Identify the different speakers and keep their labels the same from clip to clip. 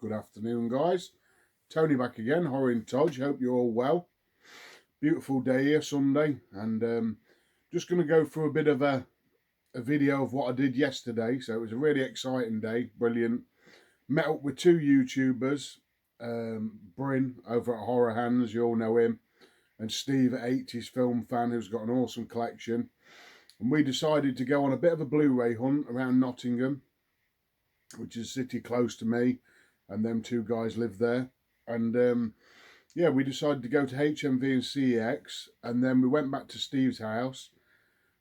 Speaker 1: Good afternoon, guys. Tony back again, Horror in Todge. Hope you're all well. Beautiful day here, Sunday, and just going to go through a bit of a video of what I did yesterday. So it was a really exciting day, brilliant. Met up with two YouTubers, Bryn over at Horror Hands, you all know him, and Steve at 80s Film Fan, who's got an awesome collection. And we decided to go on a bit of a Blu-ray hunt around Nottingham, which is a city close to me, and them two guys live there. And yeah, we decided to go to HMV and Cex, and then we went back to Steve's house,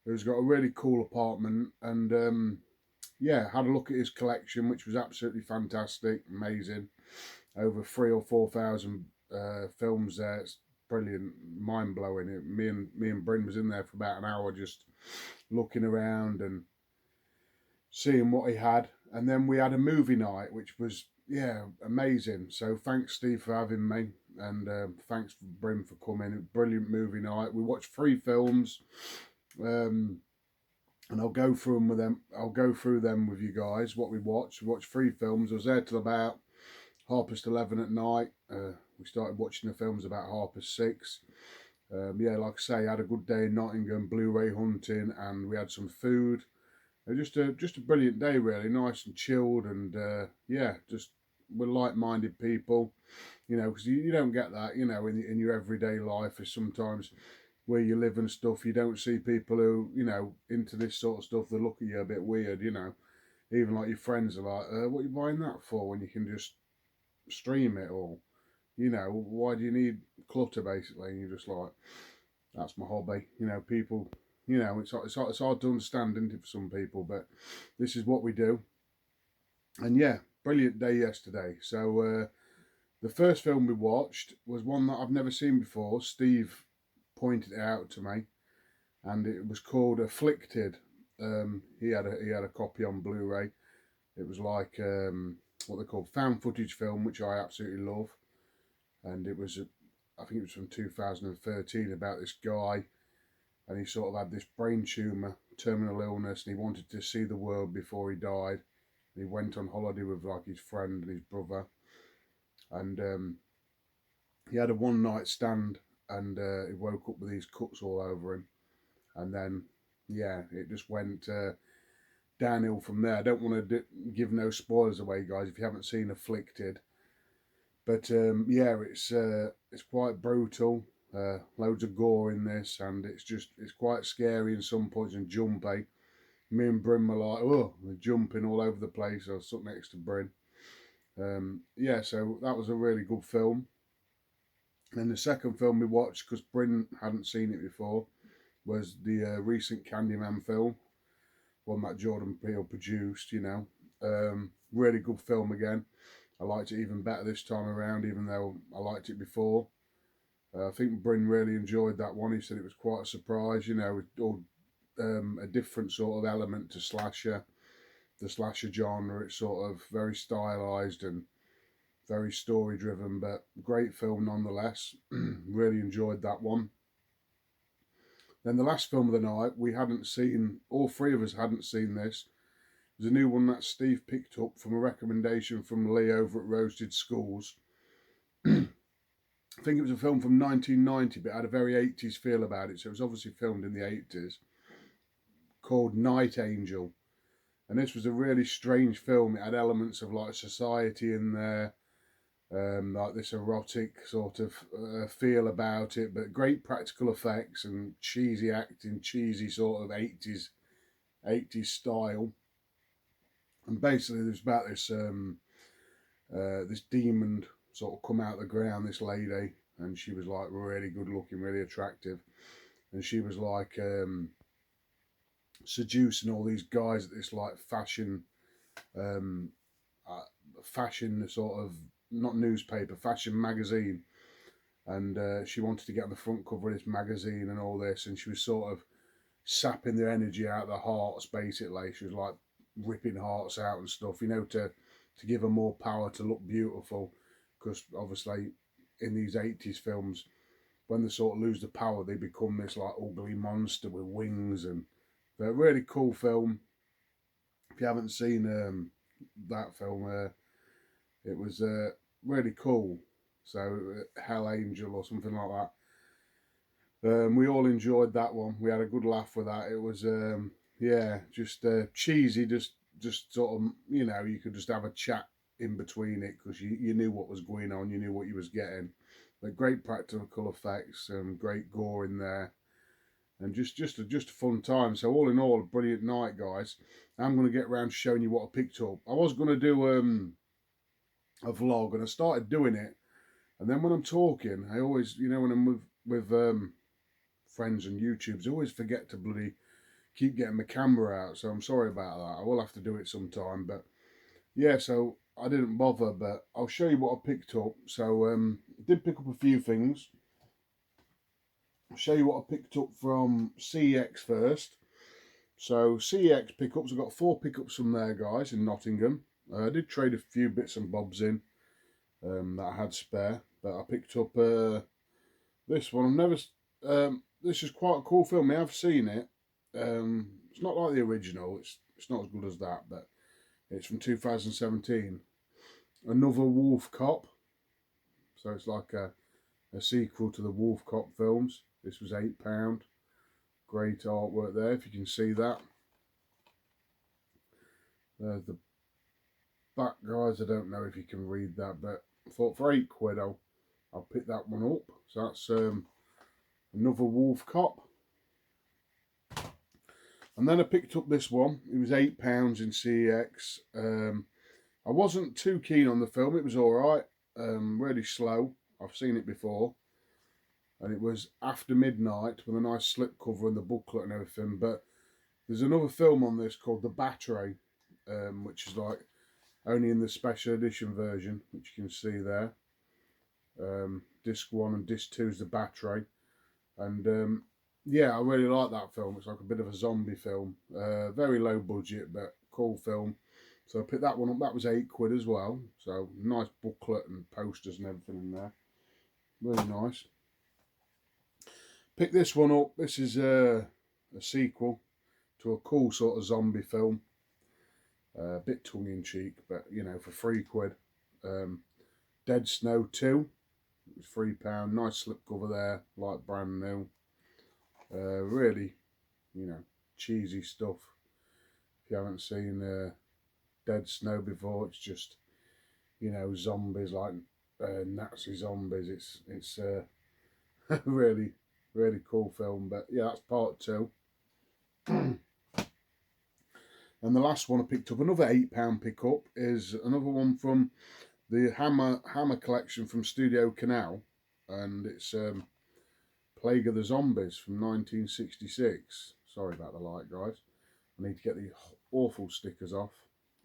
Speaker 1: who's got a really cool apartment, and yeah, had a look at his collection, which was absolutely fantastic, amazing. Over 3,000 or 4,000 films there. It's brilliant, mind blowing. Me and Bryn was in there for about an hour, just looking around and seeing what he had. And then we had a movie night, which was, yeah, amazing. So thanks, Steve, for having me, and thanks, Bryn, for coming. Brilliant movie night. We watched 3 films, and I'll go through them with them. I'll go through them with you guys. What we watched. We watched 3 films. I was there till about 11:30 at night. We started watching the films about 6:30. Yeah, like I say, I had a good day in Nottingham, Blu-ray hunting, and we had some food. Just a brilliant day, really, nice and chilled, and yeah, just we're like-minded people, you know, because you don't get that, you know, in your everyday life. Is sometimes where you live and stuff, you don't see people who, you know, into this sort of stuff. They look at you a bit weird, you know. Even like your friends are like, what are you buying that for when you can just stream it all? You know, why do you need clutter, basically? And you're just like, that's my hobby, you know. People, you know, it's hard to understand, isn't it, for some people, but this is what we do. And yeah, brilliant day yesterday. So the first film we watched was one that I've never seen before. Steve pointed it out to me, and it was called Afflicted. He had a copy on Blu-ray. It was like what they call found footage film, which I absolutely love. And it was, I think it was from 2013, about this guy, and he sort of had this brain tumour, terminal illness, and he wanted to see the world before he died. And he went on holiday with like his friend and his brother, and he had a one-night stand, and he woke up with these cuts all over him, and then yeah, it just went downhill from there. I don't want to give no spoilers away, guys, if you haven't seen Afflicted. But yeah, it's quite brutal. Loads of gore in this, and it's quite scary in some points and jumpy. Me and Bryn were like, oh, we're jumping all over the place. I was sitting next to Bryn. Yeah, so that was a really good film. And the second film we watched, because Bryn hadn't seen it before, was the recent Candyman film, one that Jordan Peele produced. You know, really good film again. I liked it even better this time around, even though I liked it before. I think Bryn really enjoyed that one. He said it was quite a surprise, you know, with a different sort of element to slasher, the slasher genre. It's sort of very stylized and very story driven, but great film nonetheless. Really enjoyed that one. Then the last film of the night, we hadn't seen, all 3 of us hadn't seen this. There's a new one that Steve picked up from a recommendation from Lee over at Roasted Schools. I think it was a film from 1990, but it had a very 80s feel about it. So it was obviously filmed in the 80s, called Night Angel. And this was a really strange film. It had elements of like society in there, like this erotic sort of feel about it, but great practical effects and cheesy acting, cheesy sort of 80s style. And basically, there's about this this demon sort of come out of the ground. This lady, and she was like really good looking, really attractive, and she was like seducing all these guys at this like fashion sort of, not newspaper, fashion magazine, and she wanted to get on the front cover of this magazine and all this, and she was sort of sapping the energy out of the hearts, basically. She was like ripping hearts out and stuff, you know, to give her more power to look beautiful, because obviously in these 80s films, when they sort of lose the power, they become this like ugly monster with wings. And a really cool film. If you haven't seen that film, It was really cool. So Hell Angel or something like that. We all enjoyed that one. We had a good laugh with that. It was yeah, just cheesy, just sort of, you know, you could just have a chat in between it because you knew what was going on, you knew what you was getting. But great practical effects, great gore in there, and just a fun time. So all in all, a brilliant night, guys. I'm going to get around to showing you what I picked up. I was going to do a vlog, and I started doing it, and then when I'm talking, I always, you know, when I'm with friends and YouTubers, I always forget to bloody keep getting my camera out. So I'm sorry about that. I will have to do it sometime, but yeah, so I didn't bother, but I'll show you what I picked up. So I did pick up a few things. I'll show you what I picked up from Cex first. So Cex pickups, I've got 4 pickups from there, guys, in Nottingham. I did trade a few bits and bobs in that I had spare, but I picked up this one. This is quite a cool film. I have seen it. It's not like the original. It's not as good as that, but it's from 2017. Another Wolf Cop. So it's like a sequel to the Wolf Cop films. This was £8. Great artwork there, if you can see that. There's the back, guys. I don't know if you can read that, but I thought for £8 I'll pick that one up. So that's another Wolf Cop. And then I picked up this one. It was £8 in Cex. I wasn't too keen on the film. It was alright. Really slow. I've seen it before. And it was After Midnight with a nice slipcover and the booklet and everything. But there's another film on this called The Battery, which is like only in the special edition version, which you can see there. Disc 1 and Disc 2 is The Battery. And yeah, I really like that film. It's like a bit of a zombie film. Very low budget, but cool film. So I picked that one up. That was £8 as well. So nice booklet and posters and everything in there. Really nice. Pick this one up. This is a sequel to a cool sort of zombie film. A bit tongue-in-cheek, but you know, for £3. Dead Snow 2. It was £3. Nice slipcover there, like brand new. Really, you know, cheesy stuff. If you haven't seen Dead Snow before, it's just, you know, zombies, like Nazi zombies. It's really cool film. But yeah, that's part 2. And the last one I picked up, another £8 pickup, is another one from the Hammer collection from Studio Canal, and it's Plague of the Zombies from 1966. Sorry about the light, guys. I need to get the awful stickers off,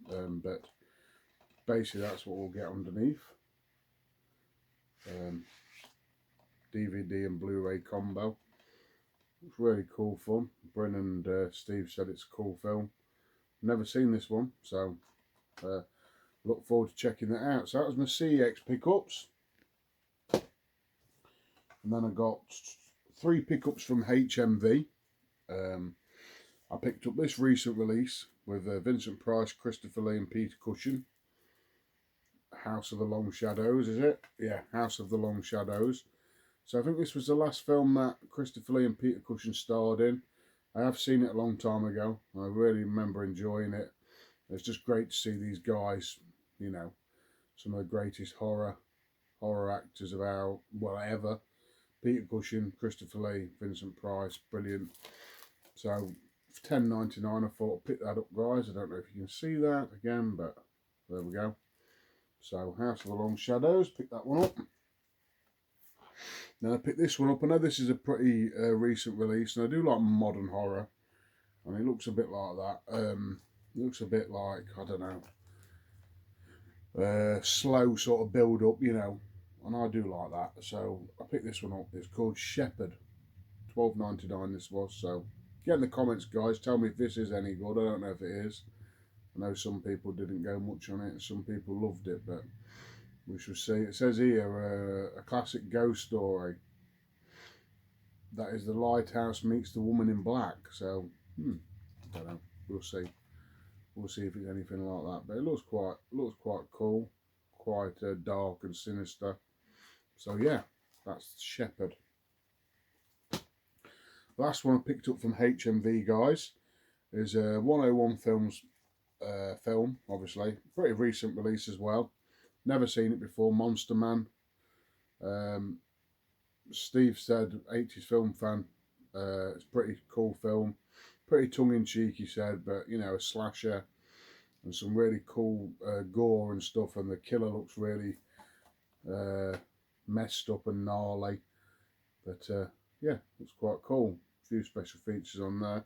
Speaker 1: but basically that's what we'll get underneath. DVD and Blu-ray combo. It's really cool fun. Bryn and Steve said it's a cool film. Never seen this one, so look forward to checking that out. So that was my Cex pickups. And then I got 3 pickups from HMV. I picked up this recent release with Vincent Price, Christopher Lee and Peter Cushing. House of the Long Shadows, is it? Yeah, House of the Long Shadows. So I think this was the last film that Christopher Lee and Peter Cushing starred in. I have seen it a long time ago. I really remember enjoying it. It's just great to see these guys, you know, some of the greatest horror actors of our, well, ever. Peter Cushing, Christopher Lee, Vincent Price, brilliant. So for £10.99 I thought I'd pick that up, guys. I don't know if you can see that again, but there we go. So House of the Long Shadows, pick that one up. Then I picked this one up. I know this is a pretty recent release, and I do like modern horror, and it looks a bit like that. It looks a bit like, I don't know, slow sort of build up, you know, and I do like that. So I picked this one up. It's called Shepherd. £12.99 this was. So get in the comments, guys. Tell me if this is any good. I don't know if it is. I know some people didn't go much on it, and some people loved it, but we shall see. It says here, a classic ghost story. That is The Lighthouse meets The Woman in Black. So, I don't know. We'll see. We'll see if it's anything like that. But it looks quite cool. quite dark and sinister. So yeah, that's Shepherd. Last one I picked up from HMV, guys, is a 101 Films film, obviously. Pretty recent release as well. Never seen it before, Monster Man. Steve said, 80s film fan. It's a pretty cool film. Pretty tongue-in-cheek, he said, but, you know, a slasher. And some really cool gore and stuff. And the killer looks really messed up and gnarly. But, yeah, it's quite cool. A few special features on there.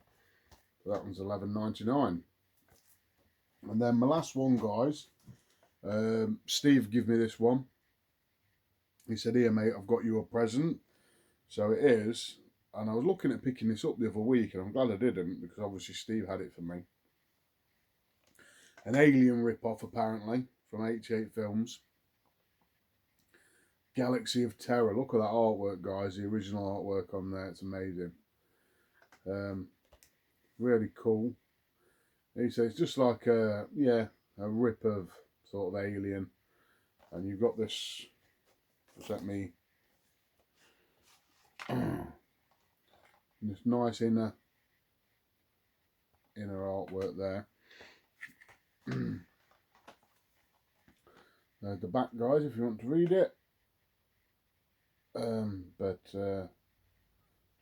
Speaker 1: So that one's $11.99. And then my last one, guys. Steve gave me this one. He said, "Here, mate, I've got you a present." So it is. And I was looking at picking this up the other week, and I'm glad I didn't, because obviously Steve had it for me. An Alien rip-off, apparently, from 88 Films. Galaxy of Terror. Look at that artwork, guys. The original artwork on there. It's amazing. Really cool. He says it's just like a rip of sort of Alien, and you've got this. Just let me. This nice inner artwork there. There's the back, guys, if you want to read it.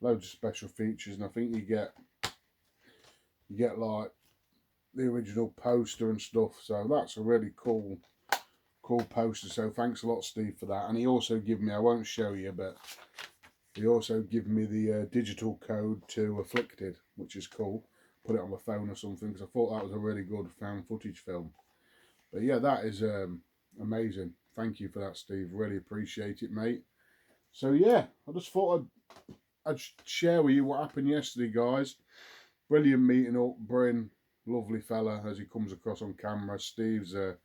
Speaker 1: Loads of special features, and I think you get like the original poster and stuff. So that's a really cool poster. So thanks a lot, Steve, for that. And he also gave me, I won't show you, but he also gave me the digital code to Afflicted, which is cool. Put it on my phone or something, because I thought that was a really good found footage film. But yeah, that is amazing. Thank you for that, Steve. Really appreciate it, mate. So yeah, I just thought I'd share with you what happened yesterday, guys. Brilliant meeting up. Bryn, lovely fella as he comes across on camera. Steve's a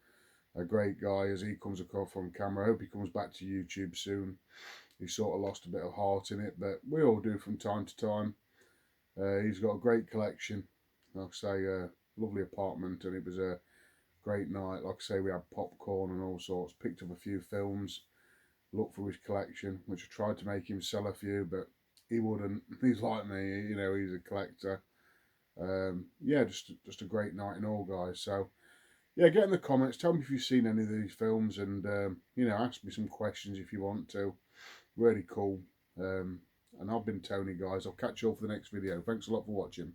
Speaker 1: great guy as he comes across on camera. I hope he comes back to YouTube soon. He sort of lost a bit of heart in it, but we all do from time to time. He's got a great collection. Like I say, lovely apartment, and it was a great night. Like I say, we had popcorn and all sorts. Picked up a few films. Looked for his collection, which I tried to make him sell a few, but he wouldn't. He's like me, you know, he's a collector. Yeah, just a great night in all, guys. So yeah, get in the comments, tell me if you've seen any of these films, and you know, ask me some questions if you want to. Really cool. And I've been Tony, guys. I'll catch you all for the next video. Thanks a lot for watching.